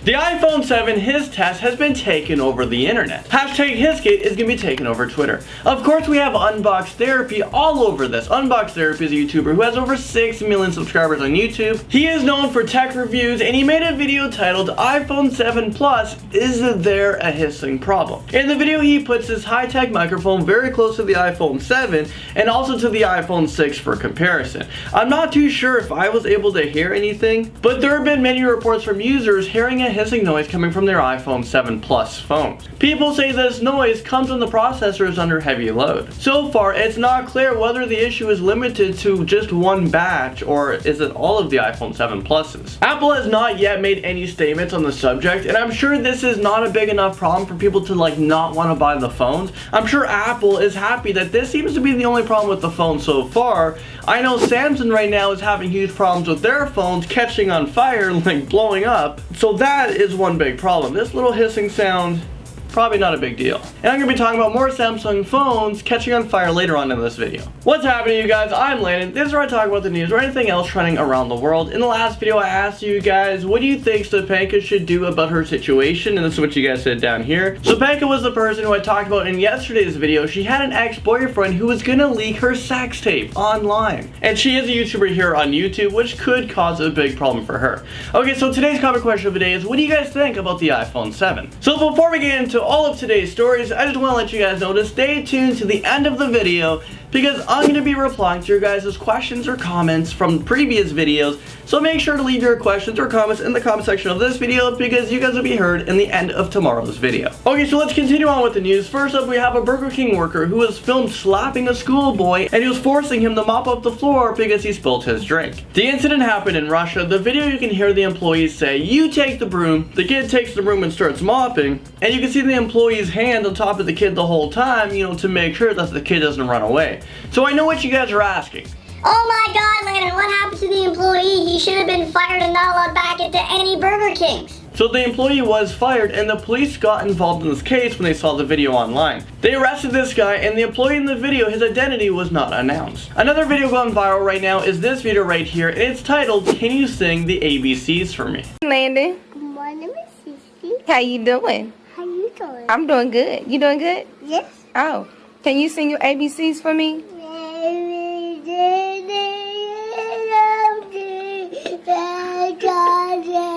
The iPhone 7 HISS test has been taken over the internet. Hashtag HISSgate is going to be taken over Twitter. Of course, we have Unbox Therapy all over this. Unbox Therapy is a YouTuber who has over 6 million subscribers on YouTube. He is known for tech reviews, and he made a video titled iPhone 7 Plus, Is There a Hissing Problem? In the video, he puts his high-tech microphone very close to the iPhone 7 and also to the iPhone 6 for comparison. I'm not too sure if I was able to hear anything, but there have been many reports from users hearing a hissing noise coming from their iPhone 7 Plus phones. People say this noise comes when the processor is under heavy load. So far, it's not clear whether the issue is limited to just one batch or is it all of the iPhone 7 Pluses. Apple has not yet made any statements on the subject, and I'm sure this is not a big enough problem for people to not want to buy the phones. I'm sure Apple is happy that this seems to be the only problem with the phone so far. I know Samsung right now is having huge problems with their phones catching on fire, blowing up. So that is one big problem. This little hissing sound, probably not a big deal. And I'm going to be talking about more Samsung phones catching on fire later on in this video. What's happening, you guys? I'm Landon. This is where I talk about the news or anything else trending around the world. In the last video, I asked you guys, what do you think Defranco should do about her situation? And this is what you guys said down here. Defranco was the person who I talked about in yesterday's video. She had an ex-boyfriend who was going to leak her sex tape online. And she is a YouTuber here on YouTube, which could cause a big problem for her. Okay, so today's comment question of the day is, what do you guys think about the iPhone 7? So before we get into all of today's stories, I just want to let you guys know to stay tuned to the end of the video because I'm going to be replying to your guys' questions or comments from previous videos. So make sure to leave your questions or comments in the comment section of this video because you guys will be heard in the end of tomorrow's video. Okay, so let's continue on with the news. First up, we have a Burger King worker who was filmed slapping a schoolboy and he was forcing him to mop up the floor because he spilled his drink. The incident happened in Russia. The video, you can hear the employees say, "You take the broom." The kid takes the broom and starts mopping, and you can see the employee's hand on top of the kid the whole time, to make sure that the kid doesn't run away. So I know what you guys are asking. Oh my God, Landon, what happened to the employee? He should have been fired and not allowed back into any Burger Kings. So the employee was fired, and the police got involved in this case when they saw the video online. They arrested this guy, and the employee in the video, his identity was not announced. Another video going viral right now is this video right here, and it's titled, "Can You Sing the ABCs for Me?" Landon. Good morning, Miss Sissy. How you doing? How you doing? I'm doing good. You doing good? Yes. Oh. Can you sing your ABCs for me?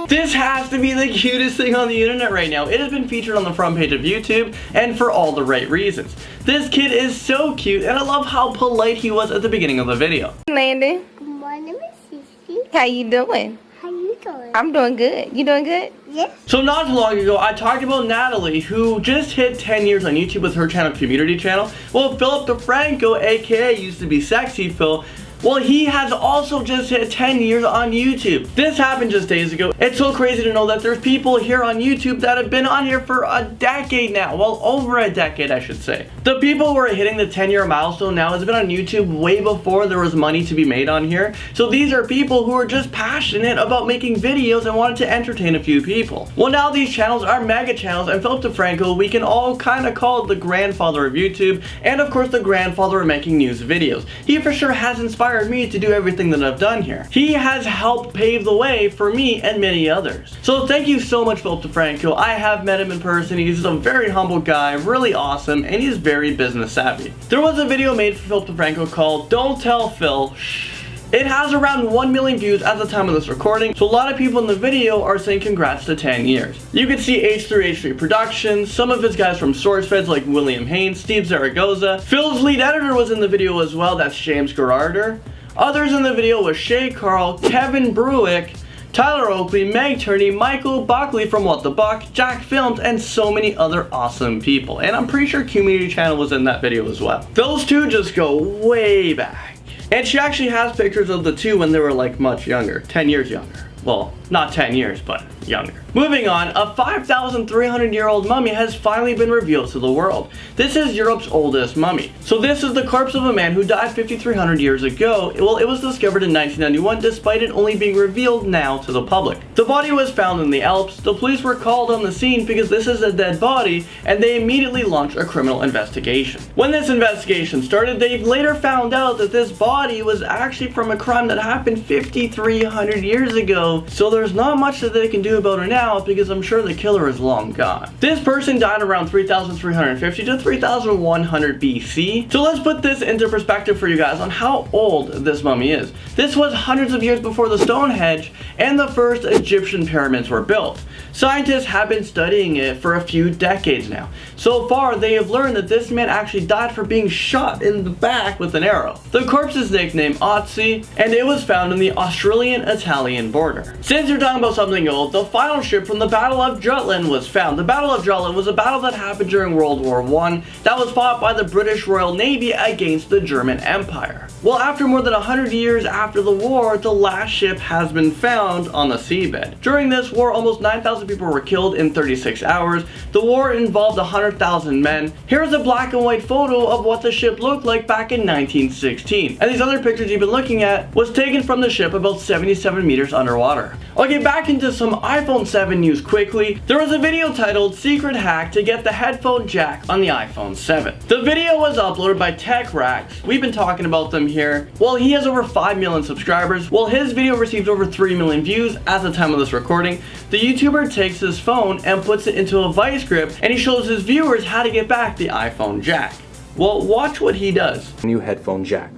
This has to be the cutest thing on the internet right now. It has been featured on the front page of YouTube, and for all the right reasons. This kid is so cute, and I love how polite he was at the beginning of the video. Landon. Good morning, Miss Sissy. How you doing? How you doing? I'm doing good. You doing good? Yes. So not too long ago, I talked about Natalie, who just hit 10 years on YouTube with her channel, Community Channel. Well, Philip Defranco, aka used to be Sexy Phil, well, he has also just hit 10 years on YouTube. This happened just days ago. It's so crazy to know that there's people here on YouTube that have been on here for a decade now. Well, over a decade, I should say. The people who are hitting the 10-year milestone now has been on YouTube way before there was money to be made on here. So these are people who are just passionate about making videos and wanted to entertain a few people. Well, now these channels are mega channels, and Philip Defranco, we can all kind of call the grandfather of YouTube, and of course the grandfather of making news videos. He for sure has inspired me to do everything that I've done here. He has helped pave the way for me and many others. So thank you so much, Philip Defranco. I have met him in person. He's a very humble guy, really awesome, and he's very business savvy. There was a video made for Philip Defranco called "Don't Tell Phil Shh." It has around 1 million views at the time of this recording, so a lot of people in the video are saying congrats to 10 years. You can see H3H3 Productions, some of his guys from SourceFeds like William Haynes, Steve Zaragoza. Phil's lead editor was in the video as well, that's James Gerarder. Others in the video was Shay Carl, Kevin Bruick, Tyler Oakley, Meg Turney, Michael Buckley from What the Buck, Jack Films, and so many other awesome people. And I'm pretty sure Community Channel was in that video as well. Those two just go way back. And she actually has pictures of the two when they were much younger, 10 years younger. Well, not 10 years, but younger. Moving on, a 5,300-year-old mummy has finally been revealed to the world. This is Europe's oldest mummy. So this is the corpse of a man who died 5,300 years ago. Well, it was discovered in 1991 despite it only being revealed now to the public. The body was found in the Alps. The police were called on the scene because this is a dead body, and they immediately launched a criminal investigation. When this investigation started, they later found out that this body was actually from a crime that happened 5,300 years ago, so there's not much that they can do about it now because I'm sure the killer is long gone. This person died around 3350 to 3100 BC. So let's put this into perspective for you guys on how old this mummy is. This was hundreds of years before the Stonehenge and the first Egyptian pyramids were built. Scientists have been studying it for a few decades now. So far, they have learned that this man actually died for being shot in the back with an arrow. The corpse is nicknamed Otzi, and it was found in the Australian-Italian border. Since you're talking about something old, the final ship from the Battle of Jutland was found. The Battle of Jutland was a battle that happened during World War I that was fought by the British Royal Navy against the German Empire. Well, after more than 100 years after the war, the last ship has been found on the seabed. During this war, almost 9,000 people were killed in 36 hours. The war involved 100,000 men. Here's a black and white photo of what the ship looked like back in 1916. And these other pictures you've been looking at was taken from the ship about 77 meters underwater. Okay, back into some iPhone 7 news quickly. There was a video titled "Secret Hack to Get the Headphone Jack on the iPhone 7." The video was uploaded by TechRax. We've been talking about them here. Well, he has over 5 million subscribers. Well, his video received over 3 million views at the time of this recording. The YouTuber takes his phone and puts it into a vice grip, and he shows his viewers how to get back the iPhone jack. Well, watch what he does. New headphone jack.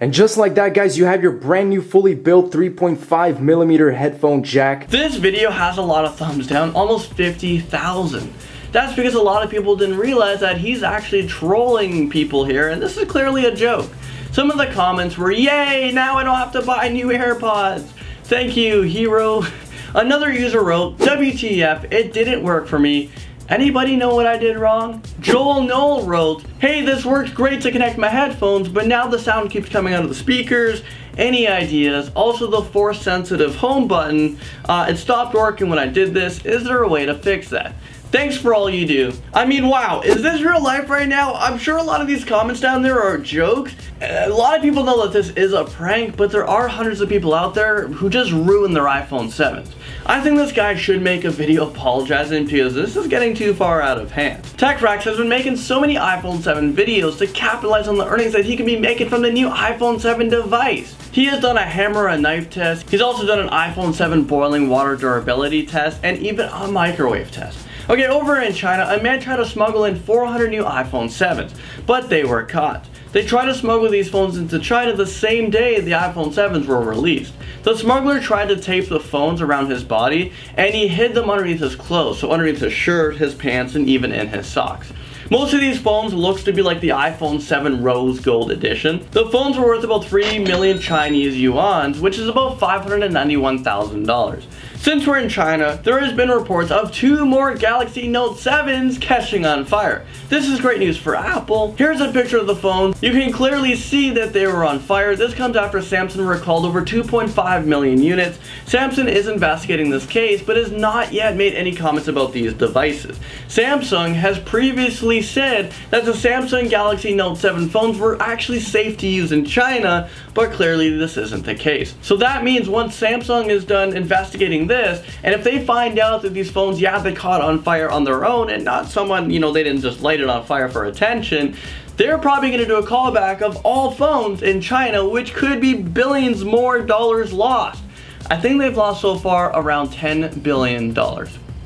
And just like that, guys, you have your brand new fully built 3.5mm headphone jack. This video has a lot of thumbs down, almost 50,000. That's because a lot of people didn't realize that he's actually trolling people here, and this is clearly a joke. Some of the comments were, "Yay, now I don't have to buy new AirPods. Thank you, hero." Another user wrote, "WTF, it didn't work for me. Anybody know what I did wrong?" Joel Knoll wrote, "Hey, this works great to connect my headphones, but now the sound keeps coming out of the speakers. Any ideas? Also the force sensitive home button, it stopped working when I did this. Is there a way to fix that? Thanks for all you do." I mean, wow, is this real life right now? I'm sure a lot of these comments down there are jokes. A lot of people know that this is a prank, but there are hundreds of people out there who just ruin their iPhone 7s. I think this guy should make a video apologizing because this is getting too far out of hand. TechRax has been making so many iPhone 7 videos to capitalize on the earnings that he can be making from the new iPhone 7 device. He has done a hammer and knife test. He's also done an iPhone 7 boiling water durability test and even a microwave test. Okay, over in China, a man tried to smuggle in 400 new iPhone 7s, but they were caught. They tried to smuggle these phones into China the same day the iPhone 7s were released. The smuggler tried to tape the phones around his body, and he hid them underneath his clothes, so underneath his shirt, his pants, and even in his socks. Most of these phones looks to be like the iPhone 7 Rose Gold Edition. The phones were worth about 3 million Chinese yuan, which is about $591,000. Since we're in China, there has been reports of 2 more Galaxy Note 7s catching on fire. This is great news for Apple. Here's a picture of the phone. You can clearly see that they were on fire. This comes after Samsung recalled over 2.5 million units. Samsung is investigating this case, but has not yet made any comments about these devices. Samsung has previously said that the Samsung Galaxy Note 7 phones were actually safe to use in China, but clearly this isn't the case. So that means once Samsung is done investigating this, and if they find out that these phones, yeah, they caught on fire on their own and not someone, they didn't just light it on fire for attention, they're probably going to do a callback of all phones in China, which could be billions more dollars lost. I think they've lost so far around $10 billion.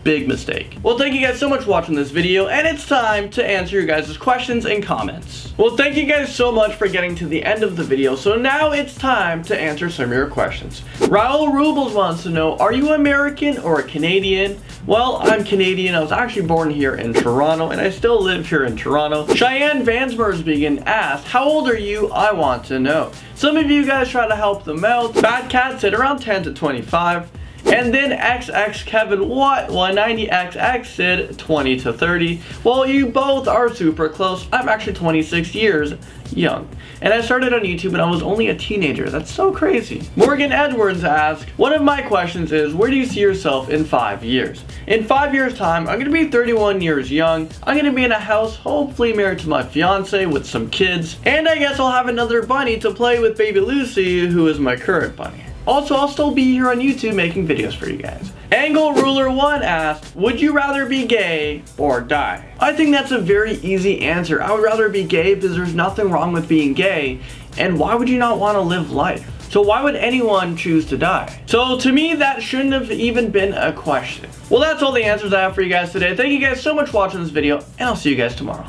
Big mistake. Well, thank you guys so much for watching this video, and it's time to answer your guys' questions and comments. Well, thank you guys so much for getting to the end of the video, so now it's time to answer some of your questions. Raul Rubles wants to know, are you American or Canadian? Well, I'm Canadian. I was actually born here in Toronto, and I still live here in Toronto. Cheyenne Vansmersbegan asked, how old are you? I want to know. Some of you guys try to help them out. Bad Cat said around 10 to 25. And then XX Kevin What 190XX said 20 to 30. Well, you both are super close. I'm actually 26 years young. And I started on YouTube when I was only a teenager. That's so crazy. Morgan Edwards asked, one of my questions is, where do you see yourself in 5 years? In 5 years time, I'm gonna be 31 years young. I'm gonna be in a house, hopefully married to my fiance with some kids. And I guess I'll have another bunny to play with baby Lucy, who is my current bunny. Also, I'll still be here on YouTube making videos for you guys. Angle Ruler 1 asked, would you rather be gay or die? I think that's a very easy answer. I would rather be gay because there's nothing wrong with being gay. And why would you not want to live life? So why would anyone choose to die? So to me, that shouldn't have even been a question. Well, that's all the answers I have for you guys today. Thank you guys so much for watching this video, and I'll see you guys tomorrow.